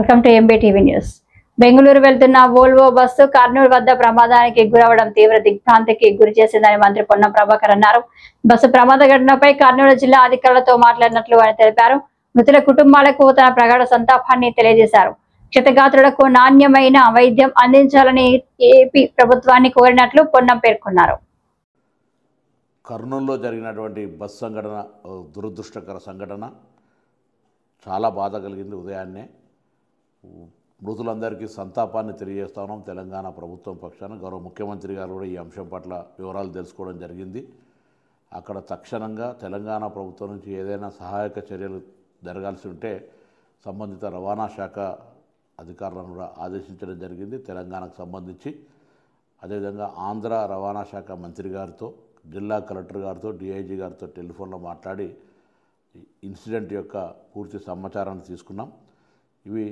Welcome to MBTV news. Bengaluru వెళ్తున్న Volvo bus Kurnool వద్ద ప్రమాదానికి గురవడం తీవ్ర దిగ్భ్రాంతికి గురి చేసిందని మంత్రి పొన్నం ప్రభాకర్ అన్నారు. బస్సు ప్రమాద ఘటనపై కర్నూలు జిల్లా అధికారులతో మాట్లాడినట్లు ఆయన తెలిపారు. మృతుల కుటుంబాలకు తన ప్రగాఢ సంతాపాన్ని తెలియజేశారు. క్షతగాత్రులకు నాణ్యమైన వైద్యం అందించాలని ఏపీ ప్రభుత్వాన్ని కోరినట్లు పొన్నం పేర్కొన్నారు. కర్నూలులో జరిగినటువంటి బస్ సంఘటన దురదృష్టకర సంఘటన, చాలా బాధ కలిగింది. ఉదయాన్నే మృతులందరికీ సంతాపాన్ని తెలియజేస్తా ఉన్నాం. తెలంగాణ ప్రభుత్వం పక్షాన గౌరవ ముఖ్యమంత్రి గారు కూడా ఈ అంశం పట్ల వివరాలు తెలుసుకోవడం జరిగింది. అక్కడ తక్షణంగా తెలంగాణ ప్రభుత్వం నుంచి ఏదైనా సహాయక చర్యలు జరగాల్సి ఉంటే సంబంధిత రవాణా శాఖ అధికారులను కూడా ఆదేశించడం జరిగింది. తెలంగాణకు సంబంధించి అదేవిధంగా ఆంధ్ర రవాణా శాఖ మంత్రి గారితో, జిల్లా కలెక్టర్ గారితో, డిఐజీ గారితో టెలిఫోన్లో మాట్లాడి ఇన్సిడెంట్ యొక్క పూర్తి సమాచారాన్ని తీసుకున్నాం. ఇవి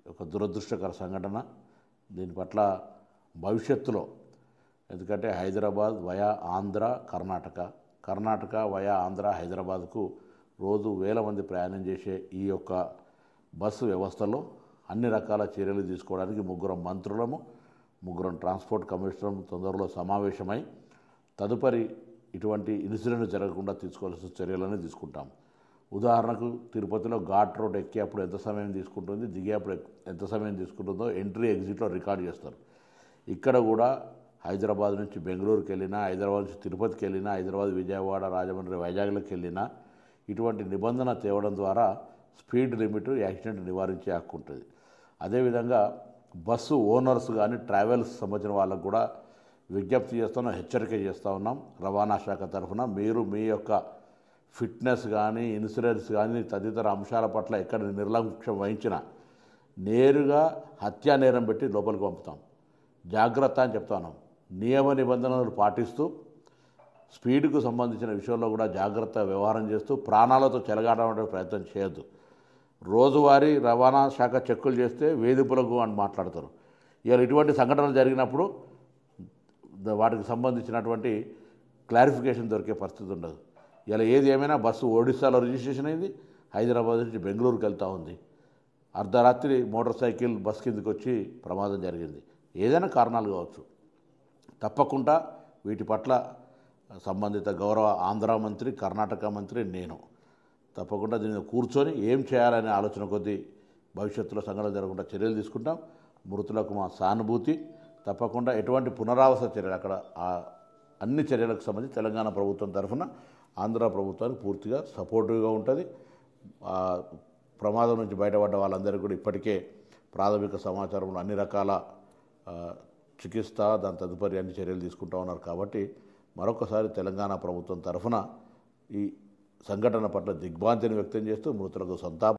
ఒక దురదృష్టకర సంఘటన. దీని పట్ల భవిష్యత్తులో, ఎందుకంటే హైదరాబాద్ వయా ఆంధ్ర, కర్ణాటక వయా ఆంధ్ర, హైదరాబాద్కు రోజు వేల మంది ప్రయాణం చేసే ఈ యొక్క బస్సు వ్యవస్థలో అన్ని రకాల చర్యలు తీసుకోవడానికి ముగ్గురం ట్రాన్స్పోర్ట్ కమిషనర్ తొందరలో సమావేశమై తదుపరి ఇటువంటి ఇన్సిడెంట్ జరగకుండా తీసుకోవాల్సిన చర్యలను తీసుకుంటాం. ఉదాహరణకు తిరుపతిలో ఘాట్ రోడ్ ఎక్కేప్పుడు ఎంత సమయం తీసుకుంటుంది, దిగేప్పుడు ఎంత సమయం తీసుకుంటుందో ఎంట్రీ ఎగ్జిట్లో రికార్డ్ చేస్తారు. ఇక్కడ కూడా హైదరాబాద్ నుంచి బెంగళూరుకి వెళ్ళినా, హైదరాబాద్ నుంచి తిరుపతికి వెళ్ళినా, హైదరాబాద్ విజయవాడ, రాజమండ్రి, వైజాగ్లకు వెళ్ళినా ఇటువంటి నిబంధన తేవడం ద్వారా స్పీడ్ లిమిట్, యాక్సిడెంట్ నివారించే హక్కు ఉంటుంది. అదేవిధంగా బస్సు ఓనర్స్ కానీ ట్రావెల్స్ సంబంధించిన వాళ్ళకు కూడా విజ్ఞప్తి చేస్తున్నాం, హెచ్చరిక చేస్తూ ఉన్నాం. రవాణా శాఖ తరఫున మీరు మీ యొక్క ఫిట్నెస్ కానీ, ఇన్సూరెన్స్ కానీ తదితర అంశాల పట్ల ఎక్కడ నిర్లక్ష్యం వహించినా నేరుగా హత్యా నేరం పెట్టి లోపలికి పంపుతాం. జాగ్రత్త అని చెప్తా ఉన్నాం. నియమ నిబంధనలు పాటిస్తూ స్పీడ్కు సంబంధించిన విషయంలో కూడా జాగ్రత్త వ్యవహారం చేస్తూ ప్రాణాలతో చెలగాటం ప్రయత్నం చేయొద్దు. రోజువారీ రవాణా శాఖ చెక్కులు చేస్తే వేధింపులకు అని మాట్లాడతారు. ఇవాళ ఇటువంటి సంఘటనలు జరిగినప్పుడు వాటికి సంబంధించినటువంటి క్లారిఫికేషన్ దొరికే పరిస్థితి ఉండదు. ఇలా ఏది ఏమైనా బస్సు ఒడిశాలో రిజిస్ట్రేషన్ అయింది, హైదరాబాద్ నుంచి బెంగళూరుకి వెళ్తూ ఉంది. అర్ధరాత్రి మోటార్ సైకిల్ బస్ కిందకి వచ్చి ప్రమాదం జరిగింది. ఏదైనా కారణాలు కావచ్చు. తప్పకుండా వీటి పట్ల సంబంధిత గౌరవ ఆంధ్ర మంత్రి, కర్ణాటక మంత్రి, నేను తప్పకుండా దీన్ని కూర్చొని ఏం చేయాలనే ఆలోచన కొద్దీ భవిష్యత్తులో సంఘటన జరగకుండా చర్యలు తీసుకుంటాం. మృతులకు మా సానుభూతి. తప్పకుండా ఎటువంటి పునరావాస చర్యలు, అక్కడ అన్ని చర్యలకు సంబంధించి తెలంగాణ ప్రభుత్వం తరఫున ఆంధ్ర ప్రభుత్వానికి పూర్తిగా సపోర్టివ్గా ఉంటుంది. ప్రమాదం నుంచి బయటపడ్డ వాళ్ళందరికీ కూడా ఇప్పటికే ప్రాథమిక సమాచారంలో అన్ని రకాల చికిత్స, దాని తదుపరి అన్ని చర్యలు తీసుకుంటూ ఉన్నారు. కాబట్టి మరొకసారి తెలంగాణ ప్రభుత్వం తరఫున ఈ సంఘటన పట్ల దిగ్భ్రాంతిని వ్యక్తం చేస్తూ మృతులకు సంతాపం